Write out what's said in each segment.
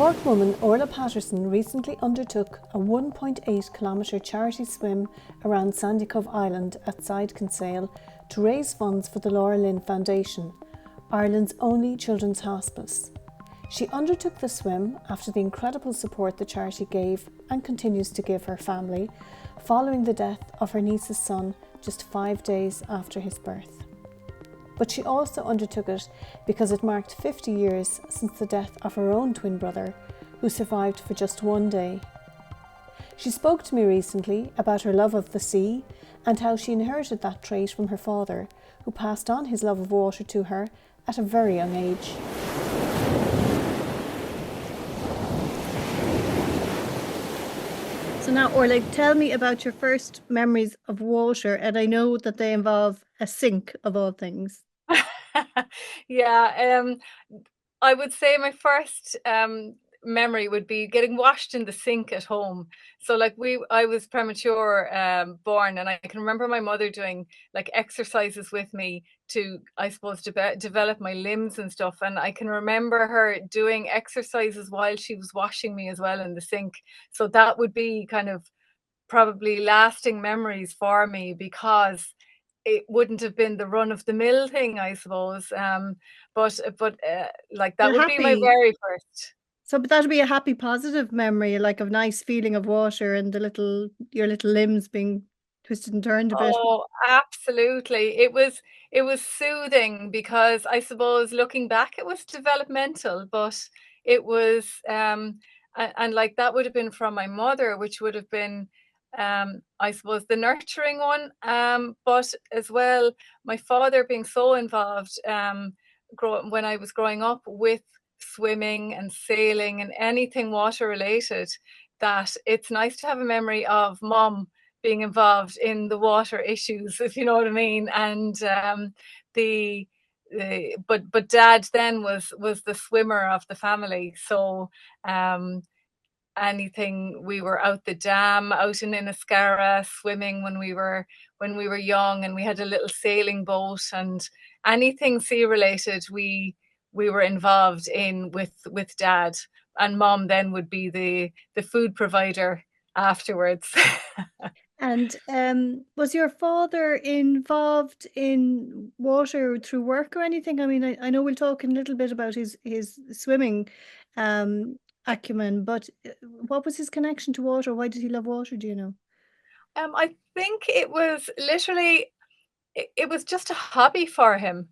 Cork woman Orlagh Patterson recently undertook a 1.8-kilometre charity swim around Sandycove Island outside Kinsale to raise funds for the LauraLynn Foundation, Ireland's only children's hospice. She undertook the swim after the incredible support the charity gave and continues to give her family following the death of her niece's son just 5 days after his birth. But she also undertook it because it marked 50 years since the death of her own twin brother, who survived for just 1 day. She spoke to me recently about her love of the sea and how she inherited that trait from her father, who passed on his love of water to her at a very young age. So now, Orlagh, tell me about your first memories of water, and I know that they involve a sink of all things. Yeah, I would say my first memory would be getting washed in the sink at home. So I was premature born, and I can remember my mother doing like exercises with me to, I suppose, develop my limbs and stuff. And I can remember her doing exercises while she was washing me as well in the sink. So that would be kind of probably lasting memories for me, because it wouldn't have been the run of the mill thing, I suppose. But like But that would be my happy. very first. So, but that'd be a happy, positive memory, like a nice feeling of water and your little limbs being twisted and turned a bit. Oh, absolutely. It was soothing, because I suppose looking back it was developmental, but it was and like that would have been from my mother, which would have been I suppose the nurturing one. But as well, my father being so involved when I was growing up with swimming and sailing and anything water related, that it's nice to have a memory of mom being involved in the water issues, if you know what I mean. And the but dad then was the swimmer of the family. So um anything, we were out the dam out in Inniscarra swimming when we were young, and we had a little sailing boat, and anything sea related we were involved in with dad, and mom then would be the food provider afterwards. And was your father involved in water through work or anything? I mean, I know we'll talk a little bit about his swimming um, acumen, but what was his connection to water? Why did he love water? Do you know? I think it was literally, it was just a hobby for him.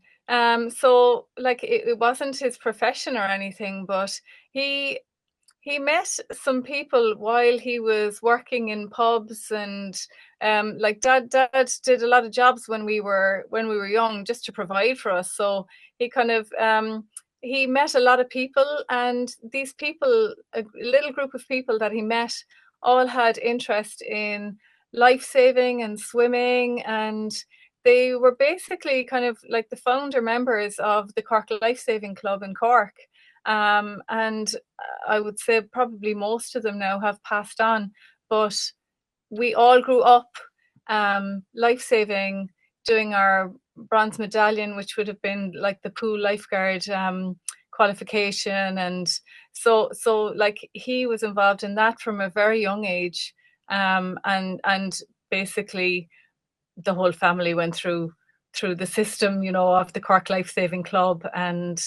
So like it wasn't his profession or anything, but he he met some people while he was working in pubs, and like dad did a lot of jobs when we were young, just to provide for us. So he kind of he met a lot of people, and these people, a little group of people that he met, all had interest in life saving and swimming, and they were basically kind of like the founder members of the Cork Life Saving Club in Cork. And I would say probably most of them now have passed on, but we all grew up life saving, doing our bronze medallion, which would have been like the pool lifeguard qualification. And so like he was involved in that from a very young age. And basically the whole family went through the system, of the Cork Life Saving Club, and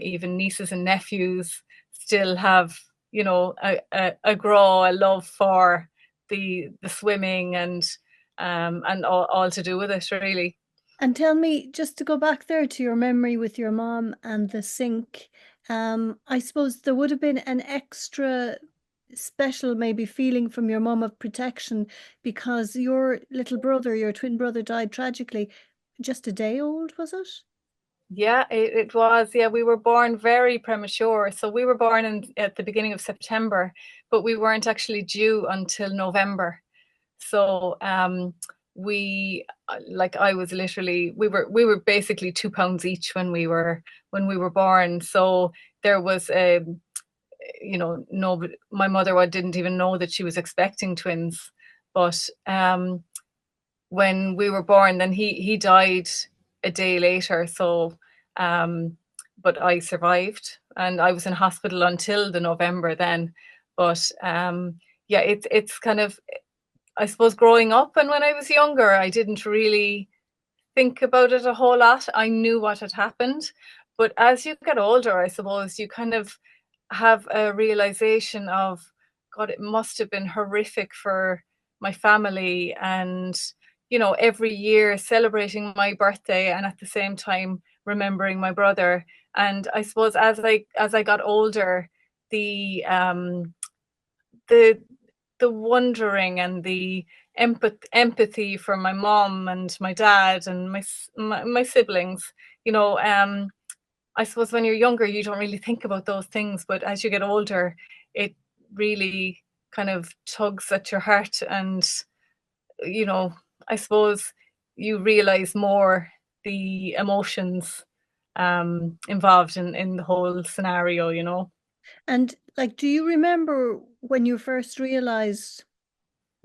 even nieces and nephews still have, a love for the swimming, and all to do with it, really. And tell me, just to go back there to your memory with your mom and the sink, I suppose there would have been an extra special maybe feeling from your mom of protection because your little brother, your twin brother, died tragically. Just a day old, was it? Yeah, it was. Yeah, we were born very premature. So we were born at the beginning of September, but we weren't actually due until November. So like I was literally, we were basically 2 pounds each when we were born. So there was no, my mother didn't even know that she was expecting twins. But when we were born, then he died a day later. So but I survived, and I was in hospital until the November then. But yeah, it's kind of, I suppose, growing up, and when I was younger, I didn't really think about it a whole lot. I knew what had happened, but as you get older, I suppose you kind of have a realization of, God, it must have been horrific for my family, and every year celebrating my birthday and at the same time remembering my brother. And I suppose as I got older, the the the wondering and the empathy for my mom and my dad and my siblings. I suppose when you're younger, you don't really think about those things, but as you get older, it really kind of tugs at your heart, and you know, I suppose you realize more the emotions involved in the whole scenario. And like, do you remember when you first realized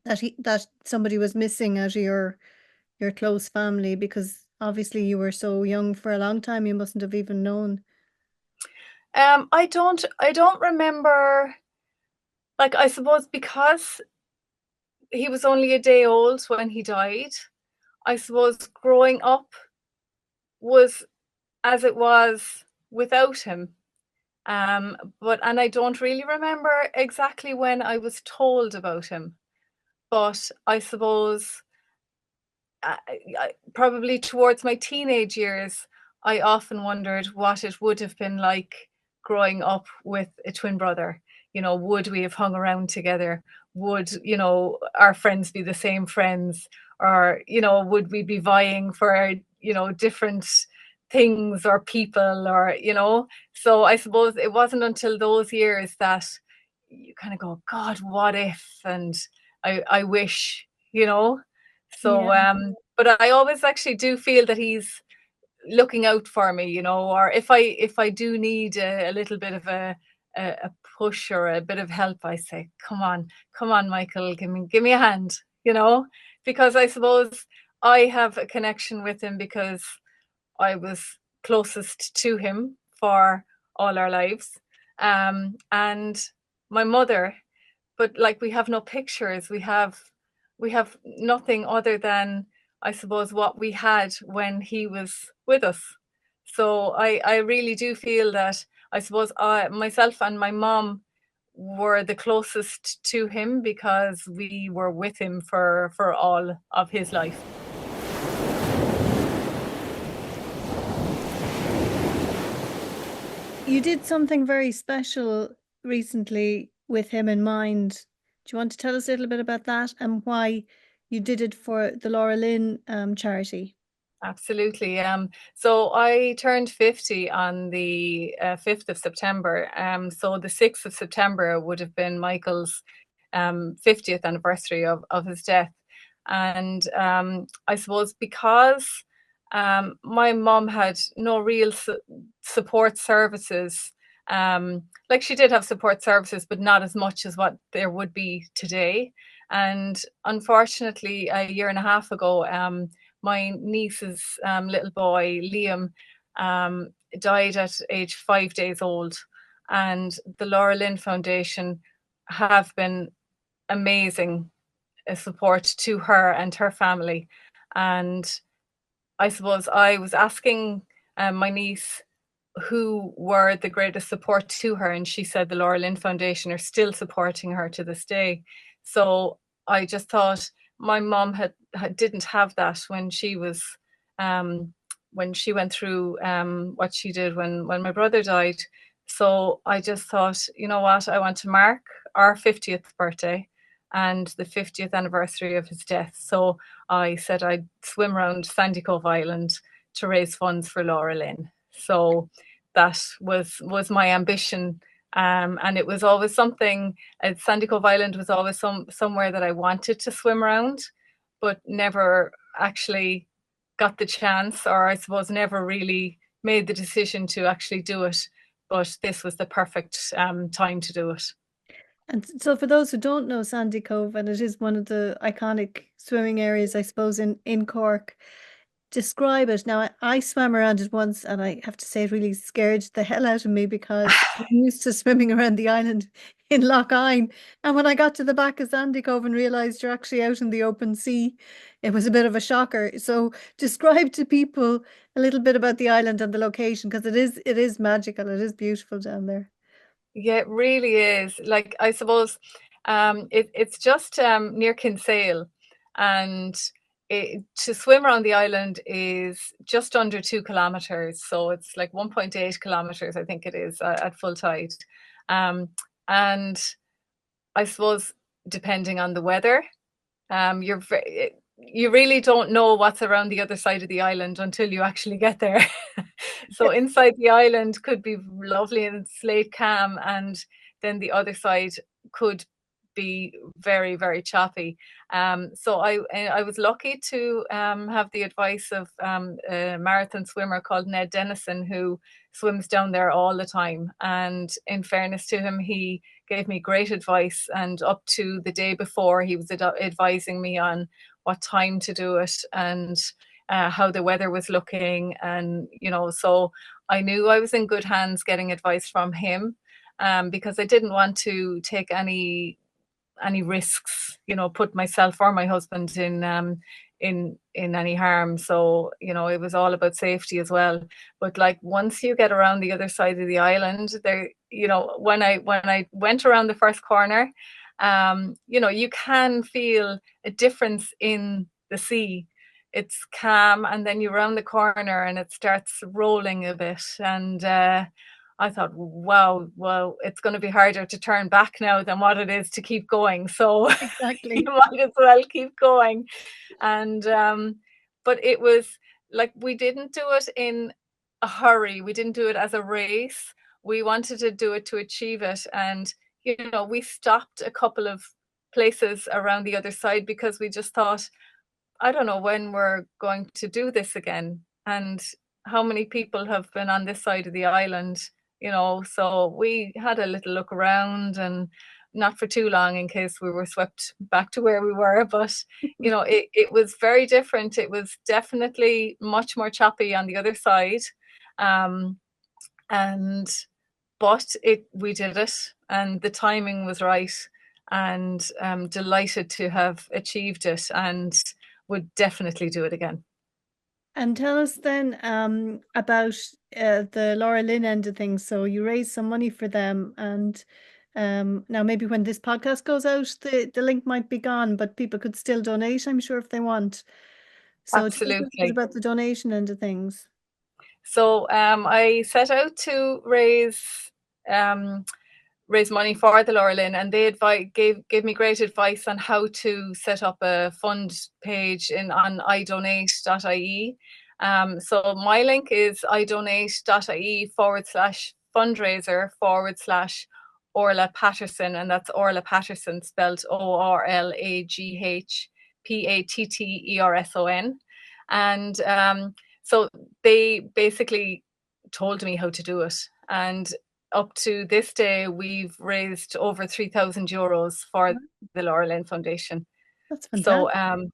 that somebody was missing out of your close family? Because obviously you were so young for a long time, you mustn't have even known. I don't remember. Like, I suppose because he was only a day old when he died, I suppose growing up was as it was without him. And I don't really remember exactly when I was told about him, but I suppose probably towards my teenage years, I often wondered what it would have been like growing up with a twin brother. Would we have hung around together? Would, our friends be the same friends? Or, would we be vying for, different things or people or. So I suppose it wasn't until those years that you kind of go, God, what if? And I wish, you know. Yeah. So, but I always actually do feel that he's looking out for me, or if I do need a little bit of a push or a bit of help, I say, come on, Michael, give me a hand, because I suppose I have a connection with him because I was closest to him for all our lives, and my mother. But like, we have no pictures, we have nothing other than, I suppose, what we had when he was with us. So I really do feel that, I suppose, myself and my mom were the closest to him because we were with him for all of his life. You did something very special recently with him in mind. Do you want to tell us a little bit about that and why you did it for the LauraLynn charity? Absolutely. So I turned 50 on the 5th of September. So the 6th of September would have been Michael's 50th anniversary of his death. And I suppose because my mom had no real support services, like, she did have support services, but not as much as what there would be today. And unfortunately, a year and a half ago, my niece's little boy, Liam, died at age 5 days old. And the LauraLynn Foundation have been amazing support to her and her family. And I suppose I was asking my niece who were the greatest support to her, and she said the LauraLynn Foundation are still supporting her to this day. So I just thought, my mom didn't have that um, when she went through what she did when my brother died. So I just thought, you know what, I want to mark our 50th birthday and the 50th anniversary of his death. So I said I'd swim around Sandycove Island to raise funds for LauraLynn. So that was my ambition, and it was always something. Sandycove Island was always somewhere that I wanted to swim around, but never actually got the chance, or I suppose never really made the decision to actually do it. But this was the perfect time to do it. And so for those who don't know Sandy Cove, and it is one of the iconic swimming areas, I suppose, in Cork, describe it. Now, I swam around it once, and I have to say it really scared the hell out of me because I'm used to swimming around the island in Lough Ine. And when I got to the back of Sandycove and realized you're actually out in the open sea, it was a bit of a shocker. So describe to people a little bit about the island and the location, because it is magical. It is beautiful down there. Yeah, it really is. Like, I suppose it's just near Kinsale, and to swim around the island is just under 2 kilometers. So it's like 1.8 kilometers, I think it is, at full tide. Um, and I suppose depending on the weather, you really don't know what's around the other side of the island until you actually get there. So inside the island could be lovely and slate calm, and then the other side could be very, very choppy. So I was lucky to have the advice of a marathon swimmer called Ned Dennison, who swims down there all the time. And in fairness to him, he gave me great advice. And up to the day before, he was advising me on what time to do it, and how the weather was looking. And, so I knew I was in good hands getting advice from him, because I didn't want to take any risks, put myself or my husband in any harm. So, it was all about safety as well. But like, once you get around the other side of the island, there, when I went around the first corner, you can feel a difference in the sea. It's calm, and then you round the corner and it starts rolling a bit. And I thought, wow, well, it's going to be harder to turn back now than what it is to keep going. So you Exactly. might as well keep going. And but it was like, we didn't do it in a hurry. We didn't do it as a race. We wanted to do it to achieve it. And we stopped a couple of places around the other side because we just thought, I don't know when we're going to do this again, and how many people have been on this side of the island, so we had a little look around, and not for too long in case we were swept back to where we were. But it was very different. It was definitely much more choppy on the other side. um and but we did it, and the timing was right, and delighted to have achieved it, and would definitely do it again. And tell us then about the LauraLynn end of things. So you raised some money for them, and now maybe when this podcast goes out, the link might be gone, but people could still donate, I'm sure, if they want. So tell us a little bit Absolutely. about the donation end of things. So I set out to um, raise money for the LauraLynn, and they gave me great advice on how to set up a fund page on idonate.ie. So my link is idonate.ie/fundraiser/Orlagh Patterson, and that's Orlagh Patterson spelled ORLAGHPATTERSON. And so they basically told me how to do it. And up to this day, we've raised over €3,000 for the LauraLynn Foundation. That's So fantastic.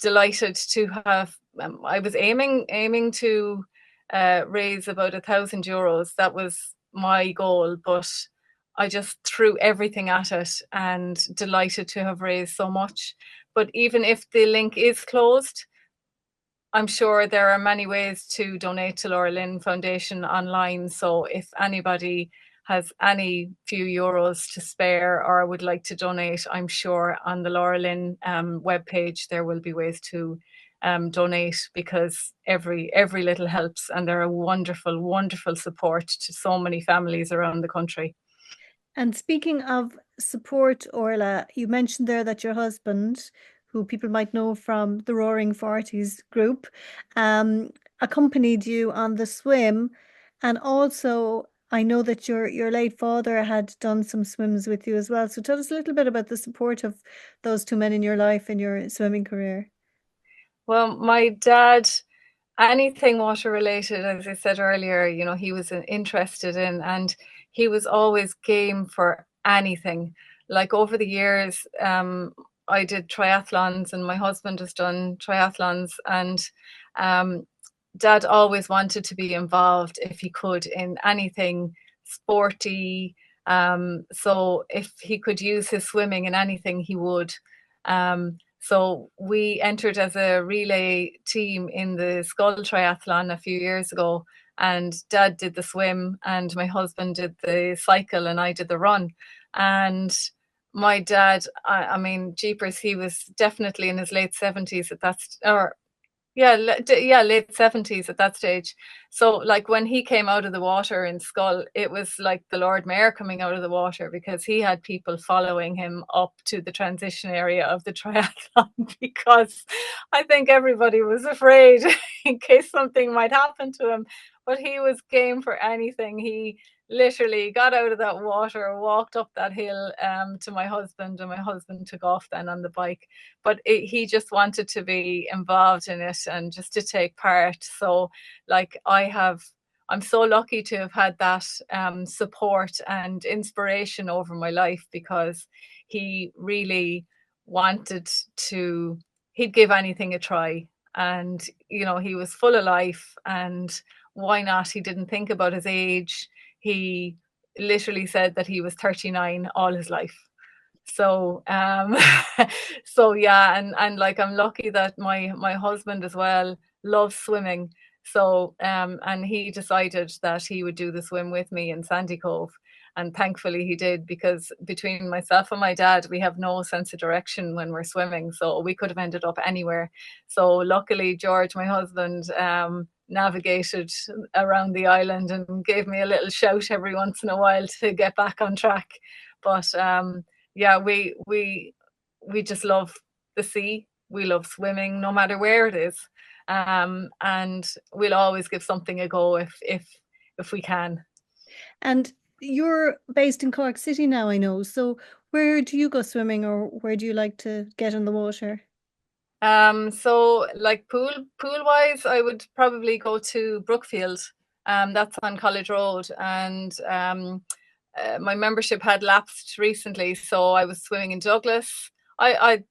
delighted to have. I was aiming to raise about €1,000. That was my goal, but I just threw everything at it, and delighted to have raised so much. But even if the link is closed, I'm sure there are many ways to donate to LauraLynn Foundation online. So if anybody has any few euros to spare or would like to donate, I'm sure on the LauraLynn webpage there will be ways to donate, because every little helps, and they're a wonderful, wonderful support to so many families around the country. And speaking of support, Orla, you mentioned there that your husband, who people might know from the Roaring Forties group, um, accompanied you on the swim. And also, I know that your late father had done some swims with you as well. So tell us a little bit about the support of those two men in your life in your swimming career. Well, my dad, anything water related, as I said earlier, he was interested in, and he was always game for anything. Like, over the years, I did triathlons, and my husband has done triathlons, and um, Dad always wanted to be involved if he could in anything sporty. So if he could use his swimming in anything, he would. So we entered as a relay team in the Skull Triathlon a few years ago, and Dad did the swim, and my husband did the cycle, and I did the run. And my dad, I mean, jeepers, he was definitely in his late 70s at that, or yeah, yeah, late 70s at that stage. So like when he came out of the water in Skull, it was like the Lord Mayor coming out of the water, because he had people following him up to the transition area of the triathlon because I think everybody was afraid in case something might happen to him. But he was game for anything. He literally got out of that water, walked up that hill to my husband, and my husband took off then on the bike. But he just wanted to be involved in it and just to take part. So like I'm so lucky to have had that support and inspiration over my life, because he really wanted to, he'd give anything a try. And, you know, he was full of life, and why not? He didn't think about his age. He literally said that he was 39 all his life. So so yeah, and like I'm lucky that my husband as well loves swimming. So and he decided that he would do the swim with me in Sandycove. And thankfully he did, because between myself and my dad, we have no sense of direction when we're swimming. So we could have ended up anywhere. So luckily George, my husband, navigated around the island and gave me a little shout every once in a while to get back on track. But yeah, we just love the sea. We love swimming, no matter where it is, and we'll always give something a go if we can. And you're based in Cork City now, I know. So where do you go swimming, or where do you like to get in the water? So like pool wise, I would probably go to Brookfield. That's on College Road, and my membership had lapsed recently, so I was swimming in Douglas. I'd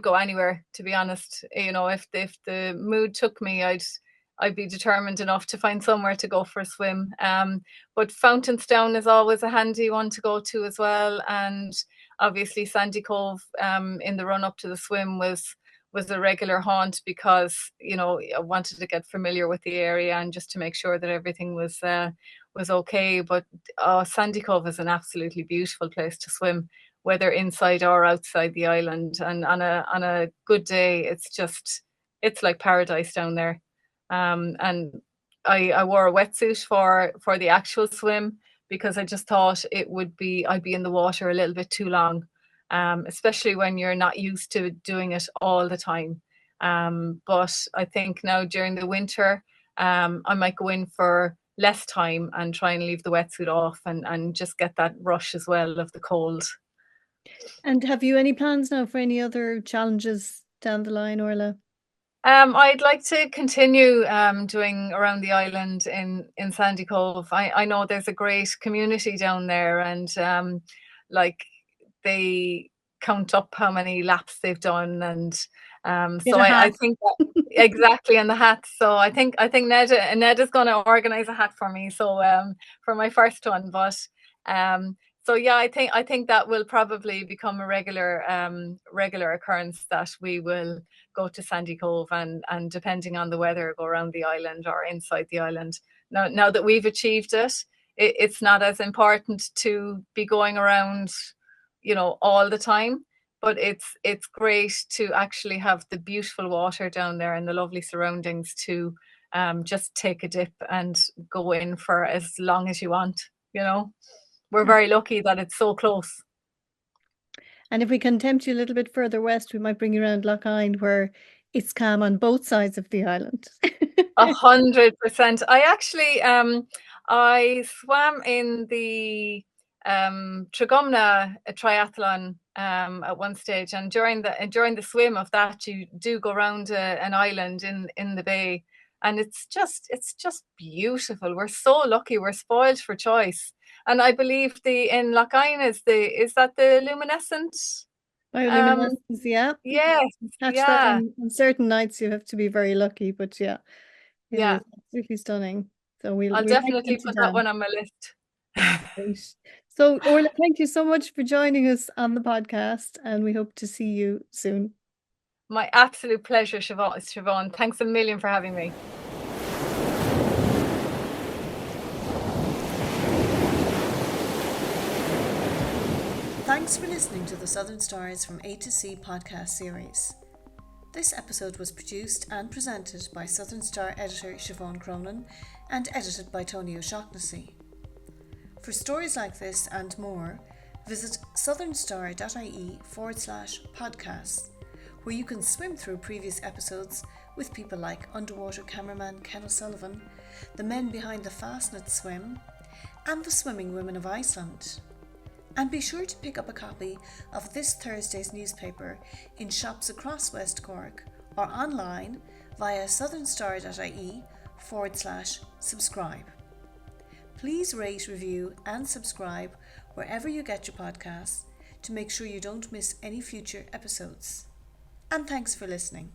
go anywhere, to be honest. You know, if the mood took me, I'd be determined enough to find somewhere to go for a swim. But Fountainstown is always a handy one to go to as well, and obviously Sandycove in the run up to the swim was a regular haunt, because you know I wanted to get familiar with the area and just to make sure that everything was okay. But Sandy Cove is an absolutely beautiful place to swim, whether inside or outside the island. And on a good day, it's like paradise down there. And I wore a wetsuit for the actual swim, because I just thought I'd be in the water a little bit too long, especially when you're not used to doing it all the time. But I think now during the winter, I might go in for less time and try and leave the wetsuit off, and just get that rush as well of the cold. And have you any plans now for any other challenges down the line, Orla? I'd like to continue doing around the island in Sandycove. I know there's a great community down there, and like they count up how many laps they've done, and Get so a hat. I think that, exactly, and the hats. So I think Ned is going to organize a hat for me. So for my first one, but so yeah, I think that will probably become a regular occurrence, that we will go to Sandycove, and depending on the weather, go around the island or inside the island. Now that we've achieved it's not as important to be going around, you know, all the time. But it's great to actually have the beautiful water down there and the lovely surroundings to just take a dip and go in for as long as you want. You know, we're very lucky that it's so close. And if we can tempt you a little bit further west, we might bring you around Lough where it's calm on both sides of the island. 100%. I actually I swam in the Trigumna triathlon at one stage, and during the swim of that, you do go around an island in the bay, and it's just beautiful. We're so lucky. We're spoiled for choice. And I believe the in Lough is that the luminescent Bioluminescence, yeah. Yes, Catch that yeah, on certain nights. You have to be very lucky, but yeah, it yeah. is absolutely stunning. So I'll we'll take definitely that to put that Dan. one on my list. Great. So Orla, thank you so much for joining us on the podcast, and we hope to see you soon. My absolute pleasure, Siobhán. Thanks a million for having me. Thanks for listening to the Southern Stars from A to C podcast series. This episode was produced and presented by Southern Star editor Siobhán Cronin and edited by Tony O'Shaughnessy. For stories like this and more, visit southernstar.ie/podcasts, where you can swim through previous episodes with people like underwater cameraman Ken O'Sullivan, the men behind the Fastnet Swim, and the Swimming Women of Iceland. And be sure to pick up a copy of this Thursday's newspaper in shops across West Cork or online via southernstar.ie/subscribe. Please rate, review and subscribe wherever you get your podcasts to make sure you don't miss any future episodes. And thanks for listening.